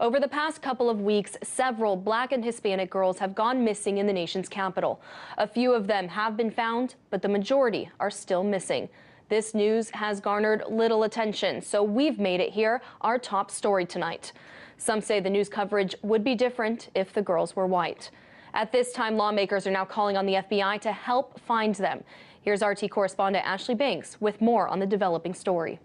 Over the past couple of weeks, several Black and Hispanic girls have gone missing in the nation's capital. A few of them have been found, but the majority are still missing. This news has garnered little attention, so we've made it here our top story tonight. Some say the news coverage would be different if the girls were white. At this time, lawmakers are now calling on the FBI to help find them. Here's RT correspondent Ashley Banks with more on the developing story.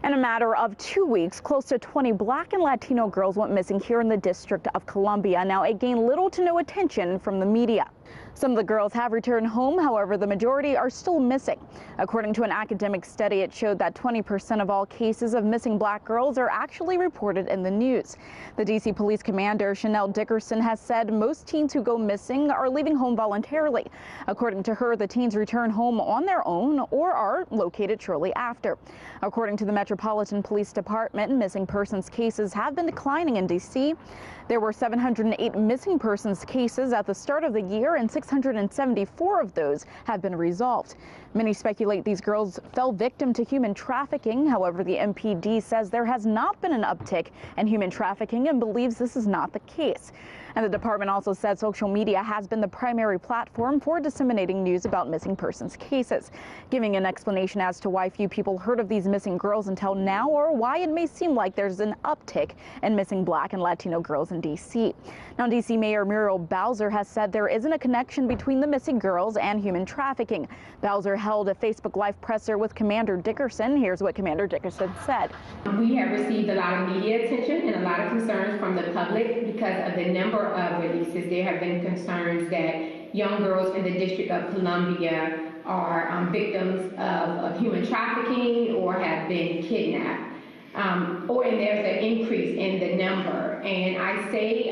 In a matter of 2 weeks, close to 20 Black and Latino girls went missing here in the District of Columbia. Now, it gained little to no attention from the media. Some of the girls have returned home, however, the majority are still missing. According to an academic study, it showed that 20% of all cases of missing Black girls are actually reported in the news. The D.C. Police Commander, Chanel Dickerson, has said most teens who go missing are leaving home voluntarily. According to her, the teens return home on their own or are located shortly after. According to the Metropolitan Police Department, missing persons cases have been declining in D.C. There were 708 missing persons cases at the start of the year, and 674 of those have been resolved. Many speculate these girls fell victim to human trafficking. However, the MPD says there has not been an uptick in human trafficking and believes this is not the case. And the department also said social media has been the primary platform for disseminating news about missing persons cases, giving an explanation as to why few people heard of these missing girls until now, or why it may seem like there's an uptick in missing Black and Latino girls in D.C. Now, D.C. Mayor Muriel Bowser has said there isn't a connection between the missing girls and human trafficking. Bowser held a Facebook Live presser with Commander Dickerson. Here's what Commander Dickerson said. We have received a lot of media attention and a lot of concerns from the public because of the number of releases. There have been concerns that young girls in the District of Columbia are victims of human trafficking or have been kidnapped. And there's an increase in the number. And I say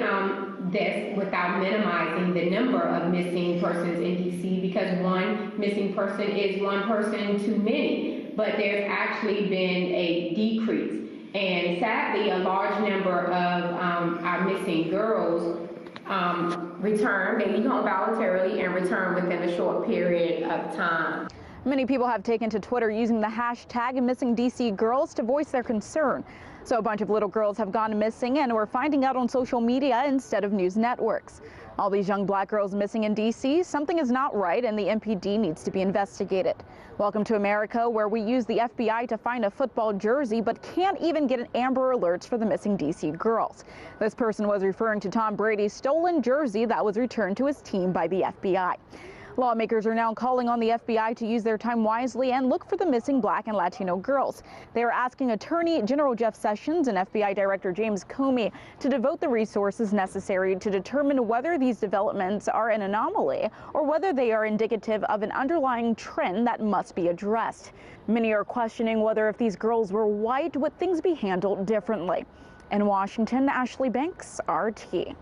this without minimizing the number of missing persons in D.C. because one missing person is one person too many. But there's actually been a decrease. And sadly, a large number of our missing girls return. They leave home voluntarily and return within a short period of time. Many people have taken to Twitter using the hashtag #MissingDCGirls to voice their concern. So a bunch of little girls have gone missing and we're finding out on social media instead of news networks. All these young Black girls missing in D.C., something is not right and the MPD needs to be investigated. Welcome to America, where we use the FBI to find a football jersey but can't even get an Amber Alerts for the missing D.C. girls. This person was referring to Tom Brady's stolen jersey that was returned to his team by the FBI. Lawmakers are now calling on the FBI to use their time wisely and look for the missing Black and Latino girls. They are asking Attorney General Jeff Sessions and FBI Director James Comey to devote the resources necessary to determine whether these developments are an anomaly or whether they are indicative of an underlying trend that must be addressed. Many are questioning whether if these girls were white, would things be handled differently. In Washington, Ashley Banks, RT.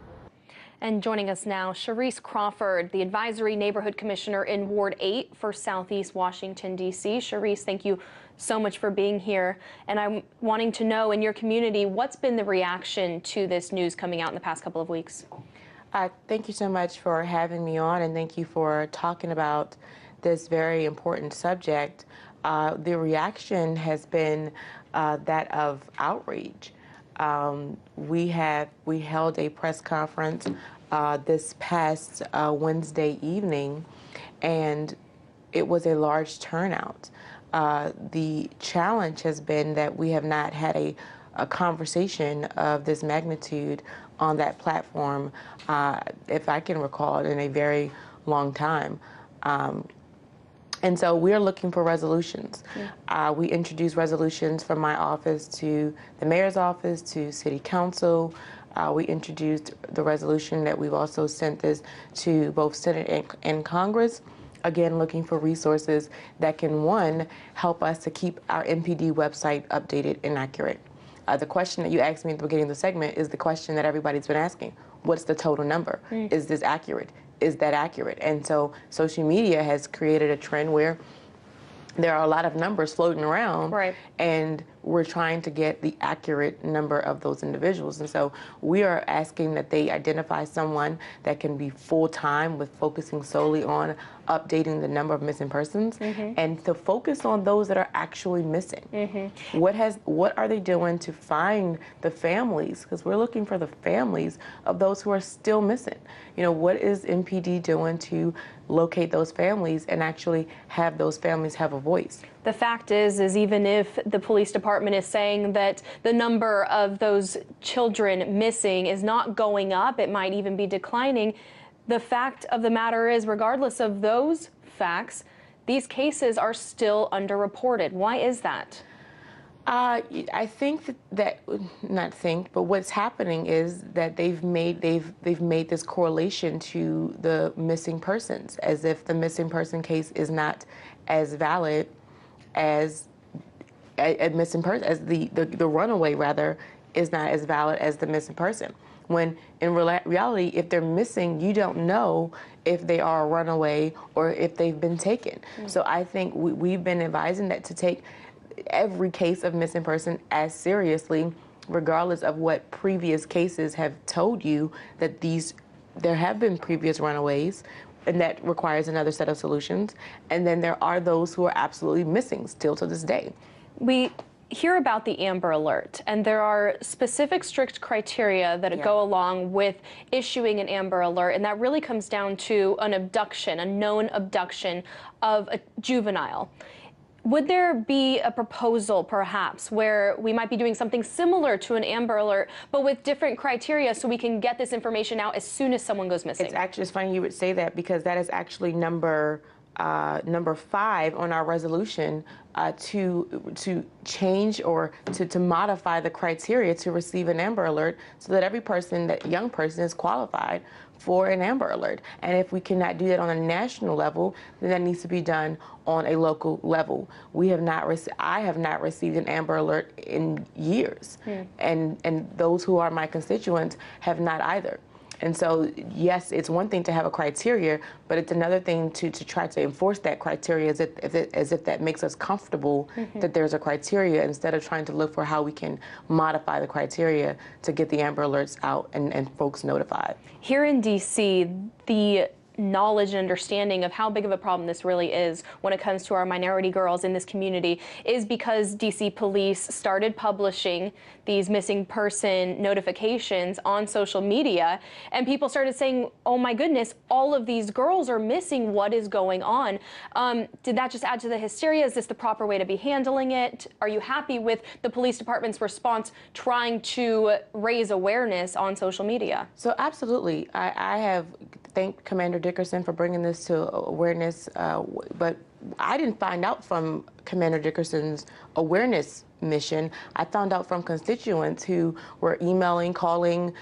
And joining us now, Sharice Crawford, the Advisory Neighborhood Commissioner in Ward 8 for Southeast Washington, D.C. Sharice, thank you so much for being here. And I'm wanting to know, in your community, what's been the reaction to this news coming out in the past couple of weeks? Thank you so much for having me on, and thank you for talking about this very important subject. The reaction has been that of outrage. We held a press conference this past Wednesday evening, and it was a large turnout. The challenge has been that we have not had a conversation of this magnitude on that platform, if I can recall, in a very long time. And so we're looking for resolutions. Yeah. We introduced resolutions from my office to the mayor's office to city council. We introduced the resolution that we've also sent this to both Senate and Congress. Again, looking for resources that can, one, help us to keep our MPD website updated and accurate. The question that you asked me at the beginning of the segment is the question that everybody's been asking. What's the total number? Is this accurate? Is that accurate? And so social media has created a trend where there are a lot of numbers floating around, right, and we're trying to get the accurate number of those individuals. And so we are asking that they identify someone that can be full-time with focusing solely on updating the number of missing persons, and to focus on those that are actually missing. What are they doing to find the families? Because we're looking for the families of those who are still missing. You know, what is MPD doing to locate those families and actually have those families have a voice? The fact is even if the police department is saying that the number of those children missing is not going up, it might even be declining, the fact of the matter is, regardless of those facts, these cases are still underreported. Why is that? I think but what's happening is that they've made this correlation to the missing persons, as if the missing person case is not as valid as a missing person, as the runaway rather is not as valid as the missing person. When in reality, if they're missing, you don't know if they are a runaway or if they've been taken. So I think we've been advising that to take every case of missing person as seriously, regardless of what previous cases have told you, that there have been previous runaways, and that requires another set of solutions. And then there are those who are absolutely missing still to this day. We hear about the Amber Alert, and there are specific strict criteria that go along with issuing an Amber Alert, and that really comes down to an abduction, a known abduction of a juvenile. Would there be a proposal, perhaps, where we might be doing something similar to an Amber Alert, but with different criteria so we can get this information out as soon as someone goes missing? It's funny you would say that, because that is actually number 5 on our resolution to change or to modify the criteria to receive an Amber Alert, so that every person, that young person, is qualified for an Amber Alert. And if we cannot do that on a national level, then that needs to be done on a local level. I have not received an Amber Alert in years, and those who are my constituents have not either. And so, yes, it's one thing to have a criteria, but it's another thing to try to enforce that criteria as if that makes us comfortable that there's a criteria, instead of trying to look for how we can modify the criteria to get the Amber Alerts out and folks notified. Here in D.C., the knowledge and understanding of how big of a problem this really is when it comes to our minority girls in this community is because DC police started publishing these missing person notifications on social media, and people started saying, oh my goodness, all of these girls are missing, what is going on? Did that just add to the hysteria? Is this the proper way to be handling it? Are you happy with the police department's response trying to raise awareness on social media? So absolutely, I have thanked Commander Dickerson for bringing this to awareness, but I didn't find out from Commander Dickerson's awareness mission. I found out from constituents who were emailing, calling,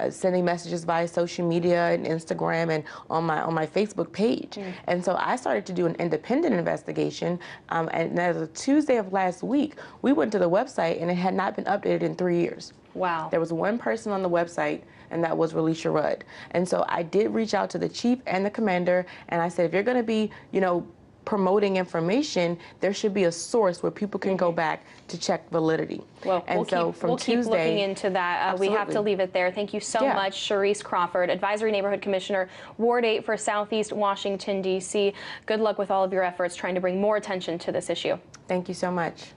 sending messages via social media and Instagram and on my Facebook page. And so I started to do an independent investigation, and as of Tuesday of last week, we went to the website and it had not been updated in 3 years. Wow. There was one person on the website, and that was Relisha Rudd. And so I did reach out to the chief and the commander, and I said, if you're going to be, promoting information, there should be a source where people can go back to check validity. Well, and we'll keep looking into that. We have to leave it there. Thank you so much, Sharice Crawford, Advisory Neighborhood Commissioner, Ward 8 for Southeast Washington, D.C. Good luck with all of your efforts trying to bring more attention to this issue. Thank you so much.